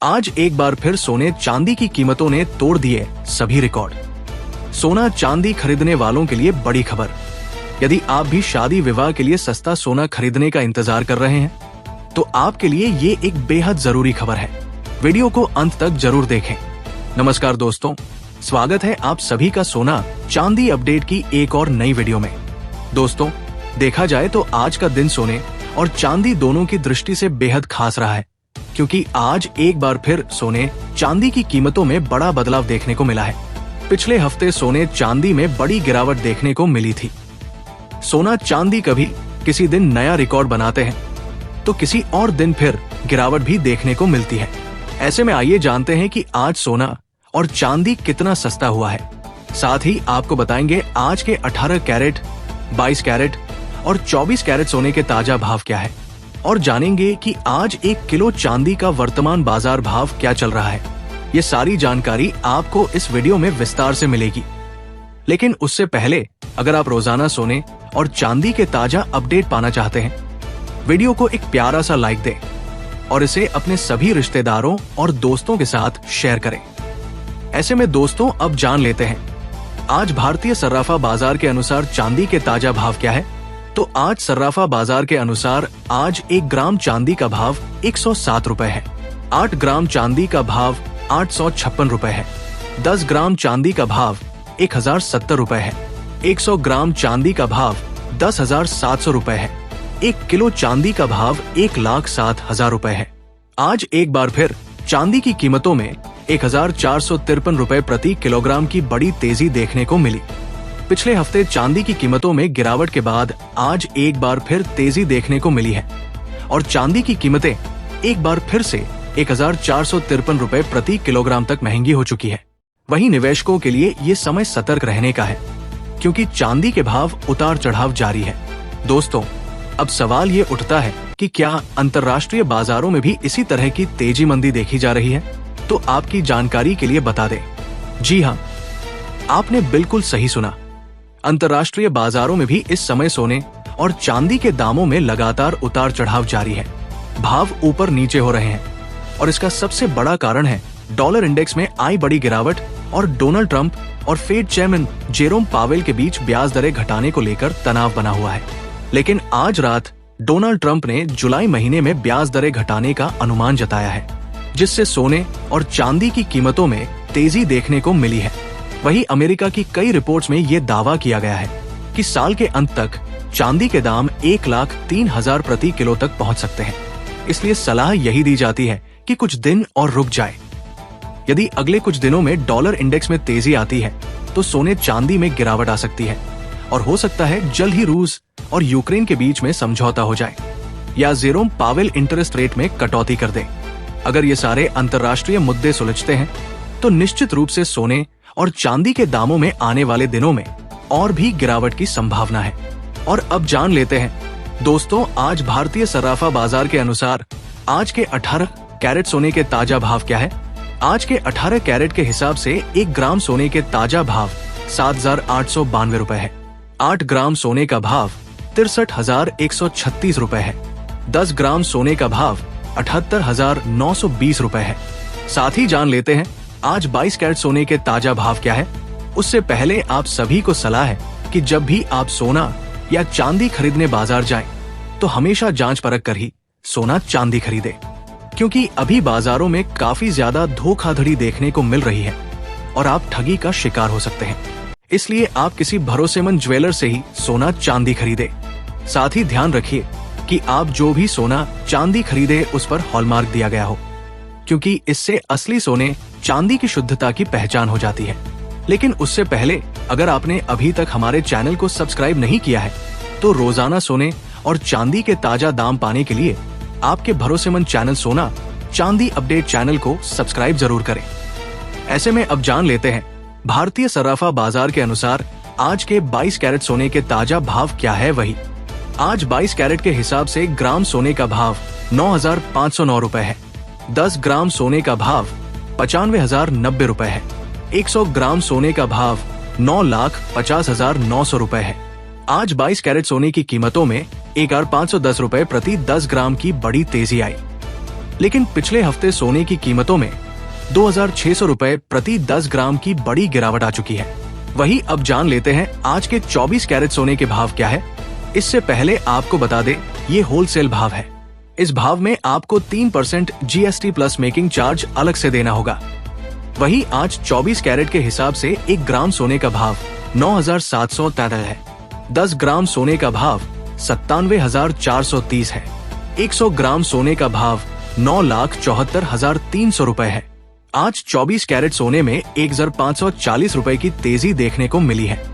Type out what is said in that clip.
आज एक बार फिर सोने चांदी की कीमतों ने तोड़ दिए सभी रिकॉर्ड। सोना चांदी खरीदने वालों के लिए बड़ी खबर। यदि आप भी शादी विवाह के लिए सस्ता सोना खरीदने का इंतजार कर रहे हैं तो आपके लिए ये एक बेहद जरूरी खबर है। वीडियो को अंत तक जरूर देखें। नमस्कार दोस्तों, स्वागत है आप सभी का सोना चांदी अपडेट की एक और नई वीडियो में। दोस्तों, देखा जाए तो आज का दिन सोने और चांदी दोनों की दृष्टि से बेहद खास रहा है, क्योंकि आज एक बार फिर सोने चांदी की कीमतों में बड़ा बदलाव देखने को मिला है। पिछले हफ्ते सोने चांदी में बड़ी गिरावट देखने को मिली थी। सोना चांदी कभी किसी दिन नया रिकॉर्ड बनाते हैं तो किसी और दिन फिर गिरावट भी देखने को मिलती है। ऐसे में आइए जानते हैं कि आज सोना और चांदी कितना सस्ता हुआ है। साथ ही आपको बताएंगे आज के 18 कैरेट, 22 कैरेट और 24 कैरेट सोने के ताजा भाव क्या है, और जानेंगे कि आज 1 किलो चांदी का वर्तमान बाजार भाव क्या चल रहा है। ये सारी जानकारी आपको इस वीडियो में विस्तार से मिलेगी। लेकिन उससे पहले अगर आप रोजाना सोने और चांदी के ताजा अपडेट पाना चाहते हैं, वीडियो को एक प्यारा सा लाइक दें और इसे अपने सभी रिश्तेदारों और दोस्तों के साथ शेयर करें। ऐसे में दोस्तों, अब जान लेते हैं आज भारतीय सर्राफा बाजार के अनुसार चांदी के ताजा भाव क्या है। तो आज सर्राफा बाजार के अनुसार आज 1 ग्राम चांदी का भाव 107 रुपए है। 8 ग्राम चांदी का भाव 856 रुपए है। 10 ग्राम चांदी का भाव 1070 रुपए है। 100 ग्राम चांदी का भाव 10,700 रुपए है। 1 किलो चांदी का भाव 1,07,000 रुपए है। आज एक बार फिर चांदी की कीमतों में 1,453 रुपए प्रति किलोग्राम की बड़ी तेजी देखने को मिली। पिछले हफ्ते चांदी की कीमतों में गिरावट के बाद आज एक बार फिर तेजी देखने को मिली है और चांदी की कीमतें एक बार फिर से 1,453 रुपए प्रति किलोग्राम तक महंगी हो चुकी है। वहीं निवेशकों के लिए ये समय सतर्क रहने का है, क्योंकि चांदी के भाव उतार चढ़ाव जारी है। दोस्तों, अब सवाल ये उठता है कि क्या अंतर्राष्ट्रीय बाजारों में भी इसी तरह की तेजी मंदी देखी जा रही है? तो आपकी जानकारी के लिए बता दें, जी हाँ, आपने बिल्कुल सही सुना। अंतर्राष्ट्रीय बाजारों में भी इस समय सोने और चांदी के दामों में लगातार उतार चढ़ाव जारी है। भाव ऊपर नीचे हो रहे हैं और इसका सबसे बड़ा कारण है डॉलर इंडेक्स में आई बड़ी गिरावट और डोनाल्ड ट्रंप और फेड चेयरमैन जेरोम पावेल के बीच ब्याज दरें घटाने को लेकर तनाव बना हुआ है। लेकिन आज रात डोनाल्ड ट्रंप ने जुलाई महीने में ब्याज दरें घटाने का अनुमान जताया है, जिससे सोने और चांदी की कीमतों में तेजी देखने को मिली है। वहीं अमेरिका की कई रिपोर्ट्स में ये दावा किया गया है कि साल के अंत तक चांदी के दाम 1,03,000 प्रति किलो तक पहुंच सकते हैं। इसलिए सलाह यही दी जाती है कि कुछ दिन और रुक जाए। यदि अगले कुछ दिनों में डॉलर इंडेक्स में तेजी आती है तो सोने चांदी में गिरावट आ सकती है और हो सकता है जल्द ही रूस और यूक्रेन के बीच में समझौता हो जाए या जेरोम पावेल इंटरेस्ट रेट में कटौती कर दे। अगर ये सारे अंतर्राष्ट्रीय मुद्दे सुलझते हैं तो निश्चित रूप से सोने और चांदी के दामों में आने वाले दिनों में और भी गिरावट की संभावना है। और अब जान लेते हैं दोस्तों, आज भारतीय सर्राफा बाजार के अनुसार आज के 18 कैरेट सोने के ताजा भाव क्या है। आज के 18 कैरेट के हिसाब से 1 ग्राम सोने के ताजा भाव 7,892 रुपए है। 8 ग्राम सोने का भाव 63,136 रुपए है। 10 ग्राम सोने का भाव 78,920 रुपए है। साथ ही जान लेते हैं आज 22 कैरेट सोने के ताजा भाव क्या है। उससे पहले आप सभी को सलाह है कि जब भी आप सोना या चांदी खरीदने बाजार जाएं, तो हमेशा जांच परख कर ही सोना चांदी खरीदें, क्योंकि अभी बाजारों में काफी ज्यादा धोखाधड़ी देखने को मिल रही है और आप ठगी का शिकार हो सकते हैं। इसलिए आप किसी भरोसेमंद ज्वेलर से ही सोना चांदी खरीदें। साथ ही ध्यान रखिए कि आप जो भी सोना चांदी खरीदे उस पर हॉलमार्क दिया गया हो, क्योंकि इससे असली सोने चांदी की शुद्धता की पहचान हो जाती है। लेकिन उससे पहले अगर आपने अभी तक हमारे चैनल को सब्सक्राइब नहीं किया है तो रोजाना सोने और चांदी के ताजा दाम पाने के लिए आपके भरोसेमंद चैनल सोना चांदी अपडेट चैनल को सब्सक्राइब जरूर करें। ऐसे में अब जान लेते हैं भारतीय सर्राफा बाजार के अनुसार आज के 22 कैरेट सोने के ताजा भाव क्या है। वही आज 22 कैरेट के हिसाब से ग्राम सोने का भाव 9,509 रुपए है। 10 ग्राम सोने का भाव 95,090 रुपए है। 100 ग्राम सोने का भाव 9,50,900 रुपए है। आज 22 कैरेट सोने की कीमतों में 1,510 रुपए प्रति 10 ग्राम की बड़ी तेजी आई। लेकिन पिछले हफ्ते सोने की कीमतों में 2,600 रुपए प्रति 10 ग्राम की बड़ी गिरावट आ चुकी है। वही अब जान लेते हैं आज के 24 कैरेट सोने के भाव क्या है। इससे पहले आपको बता दे, ये होलसेल भाव है। इस भाव में आपको 3% GST प्लस मेकिंग चार्ज अलग से देना होगा। वही आज 24 कैरेट के हिसाब से 1 ग्राम सोने का भाव 9,733 है। 10 ग्राम सोने का भाव 97,430 है। 100 ग्राम सोने का भाव 9,74,300 रुपए है। आज 24 कैरेट सोने में 1,540 रुपए की तेजी देखने को मिली है।